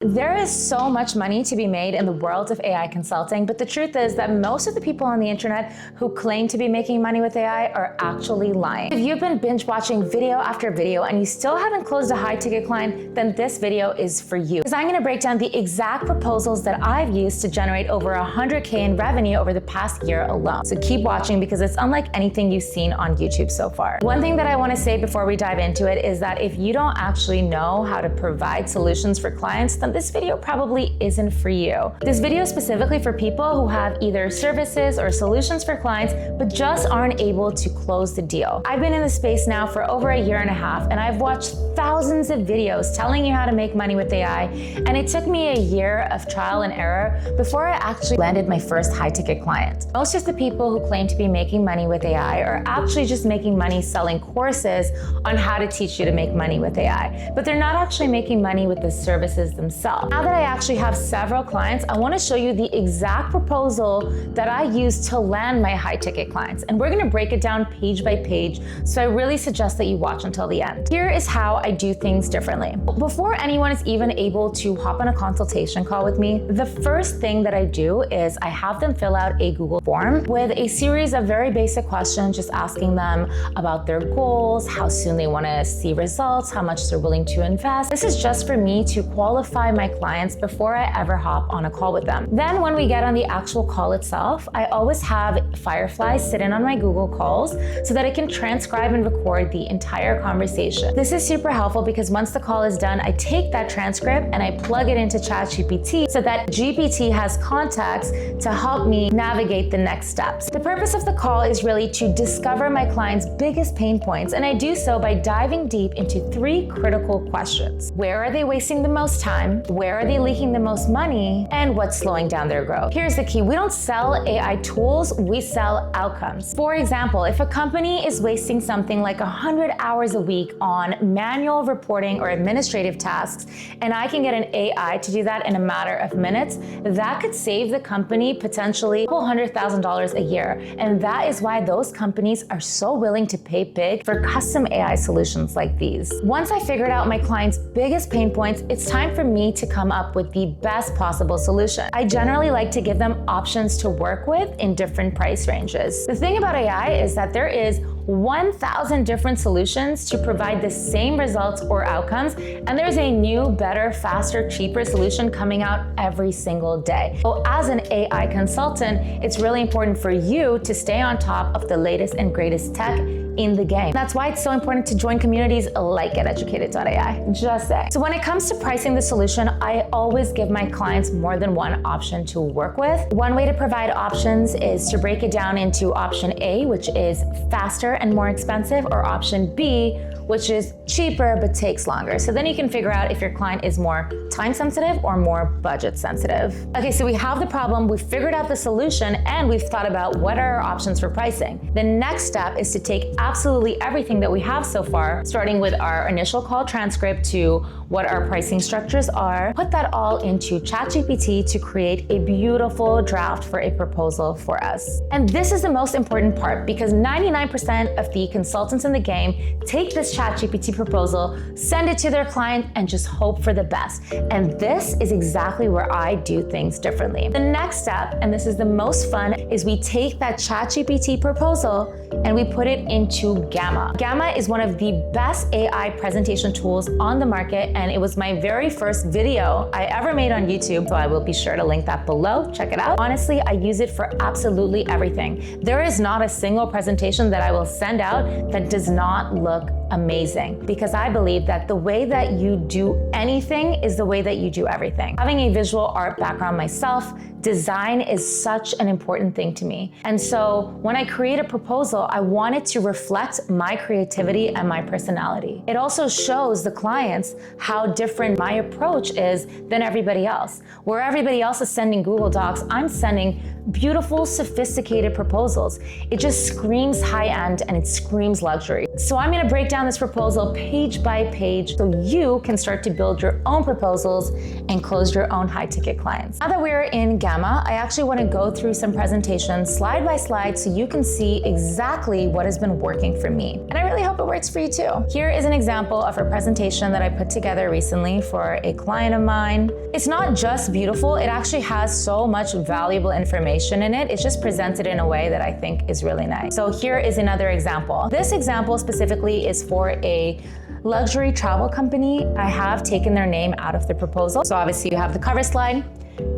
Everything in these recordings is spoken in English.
There is so much money to be made in the world of AI consulting, but the truth is that most of the people on the internet who claim to be making money with AI are actually lying. If you've been binge watching video after video and you still haven't closed a high ticket client, then this video is for you. Because I'm gonna break down the exact proposals that I've used to generate over 100K in revenue over the past year alone. So keep watching because it's unlike anything you've seen on YouTube so far. One thing that I wanna say before we dive into it is that if you don't actually know how to provide solutions for clients, then this video probably isn't for you. This video is specifically for people who have either services or solutions for clients, but just aren't able to close the deal. I've been in the space now for over a year and a half, and I've watched thousands of videos telling you how to make money with AI, and it took me a year of trial and error before I actually landed my first high-ticket client. Most of the people who claim to be making money with AI are actually just making money selling courses on how to teach you to make money with AI, but they're not actually making money with the services themselves. Now that I actually have several clients, I want to show you the exact proposal that I use to land my high-ticket clients, and we're going to break it down page by page, so I really suggest that you watch until the end. Here is how I do things differently. Before anyone is even able to hop on a consultation call with me, the first thing that I do is I have them fill out a Google form with a series of very basic questions, just asking them about their goals, how soon they want to see results, how much they're willing to invest. This is just for me to qualify my clients before I ever hop on a call with them. Then when we get on the actual call itself, I always have Firefly sit in on my Google calls so that I can transcribe and record the entire conversation. This is super helpful because once the call is done, I take that transcript and I plug it into ChatGPT so that GPT has context to help me navigate the next steps. The purpose of the call is really to discover my client's biggest pain points, and I do so by diving deep into 3 critical questions. Where are they wasting the most time? Where are they leaking the most money? And what's slowing down their growth? Here's the key. We don't sell AI tools, we sell outcomes. For example, if a company is wasting something like 100 hours a week on manual reporting or administrative tasks, and I can get an AI to do that in a matter of minutes, that could save the company potentially $100,000 a year. And that is why those companies are so willing to pay big for custom AI solutions like these. Once I figured out my client's biggest pain points, it's time for me to come up with the best possible solution. I generally like to give them options to work with in different price ranges. The thing about AI is that there is 1,000 different solutions to provide the same results or outcomes, and there's a new, better, faster, cheaper solution coming out every single day. So as an AI consultant, it's really important for you to stay on top of the latest and greatest tech in the game. That's why it's so important to join communities like GetEducated.ai. Just say. So when it comes to pricing the solution, I always give my clients more than one option to work with. One way to provide options is to break it down into option A, which is faster and more expensive, or option B, which is cheaper but takes longer. So then you can figure out if your client is more time sensitive or more budget sensitive. Okay, so we have the problem, we've figured out the solution, and we've thought about what are our options for pricing. The next step is to take absolutely everything that we have so far, starting with our initial call transcript to what our pricing structures are, put that all into ChatGPT to create a beautiful draft for a proposal for us. And this is the most important part because 99% of the consultants in the game take this ChatGPT proposal, send it to their client, and just hope for the best. And this is exactly where I do things differently. The next step, and this is the most fun, is we take that ChatGPT proposal and we put it into Gamma. Gamma is one of the best AI presentation tools on the market, and it was my very first video I ever made on YouTube, so I will be sure to link that below. Check it out. Honestly, I use it for absolutely everything. There is not a single presentation that I will send out that does not look amazing, because I believe that the way that you do anything is the way that you do everything. Having a visual art background myself, design is such an important thing to me. And so when I create a proposal, I want it to reflect my creativity and my personality. It also shows the clients how different my approach is than everybody else. Where everybody else is sending Google Docs, I'm sending beautiful, sophisticated proposals. It just screams high-end and it screams luxury. So I'm gonna break down down this proposal page by page so you can start to build your own proposals and close your own high-ticket clients. Now that we're in Gamma, I actually want to go through some presentations slide by slide so you can see exactly what has been working for me. And I really hope it works for you too. Here is an example of a presentation that I put together recently for a client of mine. It's not just beautiful, it actually has so much valuable information in it. It's just presented in a way that I think is really nice. So here is another example. This example specifically is for a luxury travel company. I have taken their name out of the proposal. So obviously you have the cover slide.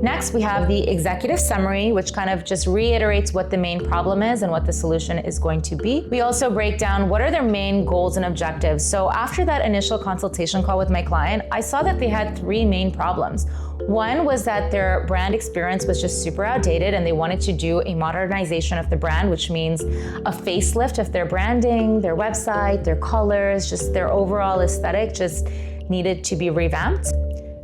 Next, we have the executive summary, which kind of just reiterates what the main problem is and what the solution is going to be. We also break down what are their main goals and objectives. So after that initial consultation call with my client, I saw that they had three main problems. One was that their brand experience was just super outdated and they wanted to do a modernization of the brand, which means a facelift of their branding, their website, their colors, just their overall aesthetic just needed to be revamped.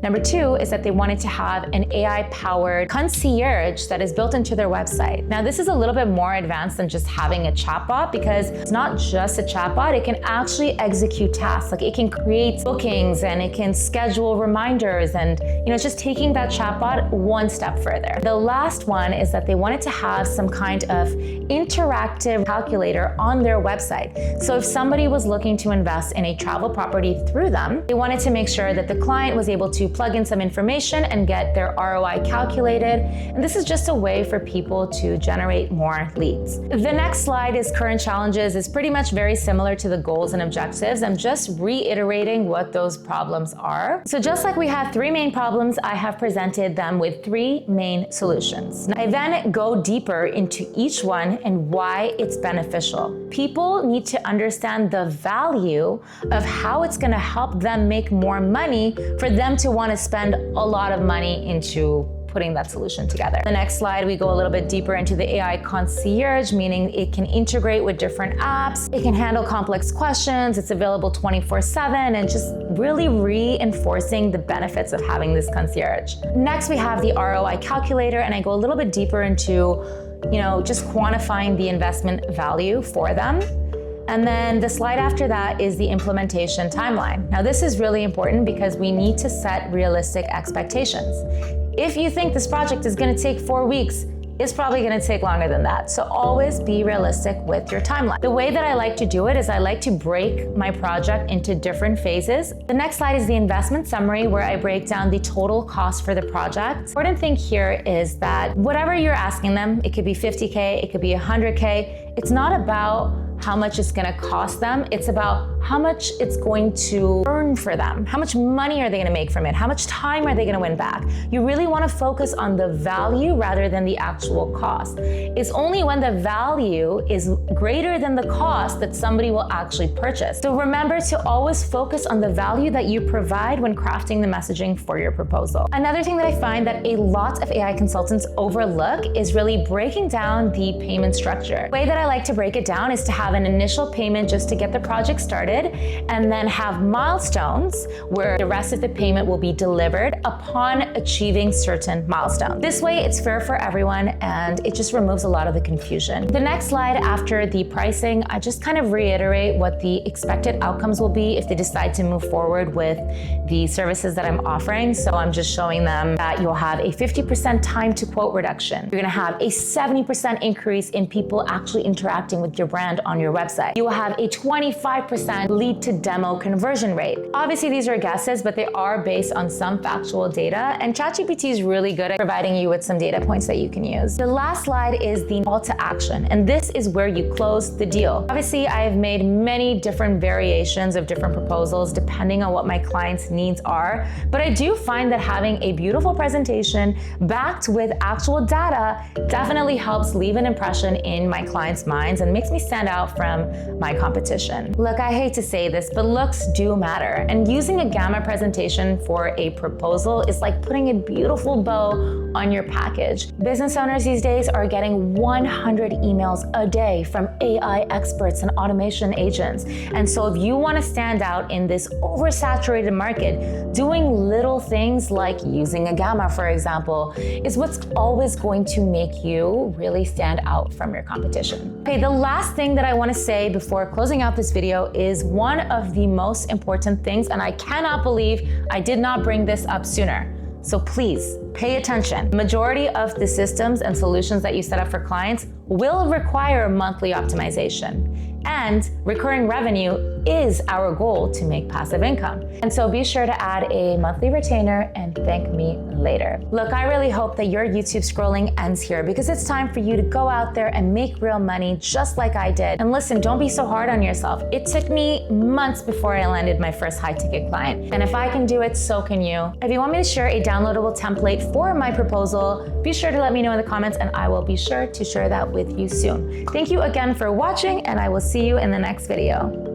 Number two is that they wanted to have an AI-powered concierge that is built into their website. Now, this is a little bit more advanced than just having a chatbot because it's not just a chatbot, it can actually execute tasks. Like it can create bookings and it can schedule reminders and it's just taking that chatbot one step further. The last one is that they wanted to have some kind of interactive calculator on their website. So if somebody was looking to invest in a travel property through them, they wanted to make sure that the client was able to plug in some information and get their ROI calculated. And this is just a way for people to generate more leads. The next slide is current challenges. It's pretty much very similar to the goals and objectives. I'm just reiterating what those problems are. So just like we had three main problems, I have presented them with three main solutions. I then go deeper into each one and why it's beneficial. People need to understand the value of how it's going to help them make more money for them to want to spend a lot of money into putting that solution together. The next slide, we go a little bit deeper into the AI concierge, meaning it can integrate with different apps. It can handle complex questions. It's available 24/7 and just really reinforcing the benefits of having this concierge. Next, we have the ROI calculator, and I go a little bit deeper into, just quantifying the investment value for them. And then the slide after that is the implementation timeline. Now, this is really important because we need to set realistic expectations. If you think this project is going to take 4 weeks, it's probably going to take longer than that. So always be realistic with your timeline. The way that I like to do it is I like to break my project into different phases. The next slide is the investment summary, where I break down the total cost for the project. The important thing here is that whatever you're asking them, it could be 50K, it could be 100K. It's not about how much it's going to cost them. It's about how much it's going to earn for them. How much money are they going to make from it? How much time are they going to win back? You really want to focus on the value rather than the actual cost. It's only when the value is greater than the cost that somebody will actually purchase. So remember to always focus on the value that you provide when crafting the messaging for your proposal. Another thing that I find that a lot of AI consultants overlook is really breaking down the payment structure. The way that I like to break it down is to have an initial payment just to get the project started, and then have milestones where the rest of the payment will be delivered upon achieving certain milestones. This way, it's fair for everyone and it just removes a lot of the confusion. The next slide after the pricing, I just kind of reiterate what the expected outcomes will be if they decide to move forward with the services that I'm offering. So I'm just showing them that you'll have a 50% time to quote reduction. You're gonna have a 70% increase in people actually interacting with your brand on your website. You will have a 25% lead to demo conversion rate. Obviously, these are guesses, but they are based on some factual data, and ChatGPT is really good at providing you with some data points that you can use. The last slide is the call to action, and this is where you close the deal. Obviously, I have made many different variations of different proposals depending on what my clients' needs are, but I do find that having a beautiful presentation backed with actual data definitely helps leave an impression in my clients' minds and makes me stand out from my competition. Look, I hate to say this, but looks do matter. And using a Gamma presentation for a proposal is like putting a beautiful bow on your package. Business owners these days are getting 100 emails a day from AI experts and automation agents. And so if you want to stand out in this oversaturated market, doing little things like using a Gamma, for example, is what's always going to make you really stand out from your competition. Okay, the last thing that I want to say before closing out this video is is one of the most important things, and I cannot believe I did not bring this up sooner. So please pay attention. Majority of the systems and solutions that you set up for clients will require monthly optimization. And recurring revenue is our goal to make passive income. And so be sure to add a monthly retainer and thank me later. Look, I really hope that your YouTube scrolling ends here, because it's time for you to go out there and make real money just like I did. And listen, don't be so hard on yourself. It took me months before I landed my first high-ticket client. And if I can do it, so can you. If you want me to share a downloadable template for my proposal, be sure to let me know in the comments and I will be sure to share that with you soon. Thank you again for watching, and I will see you in the next video.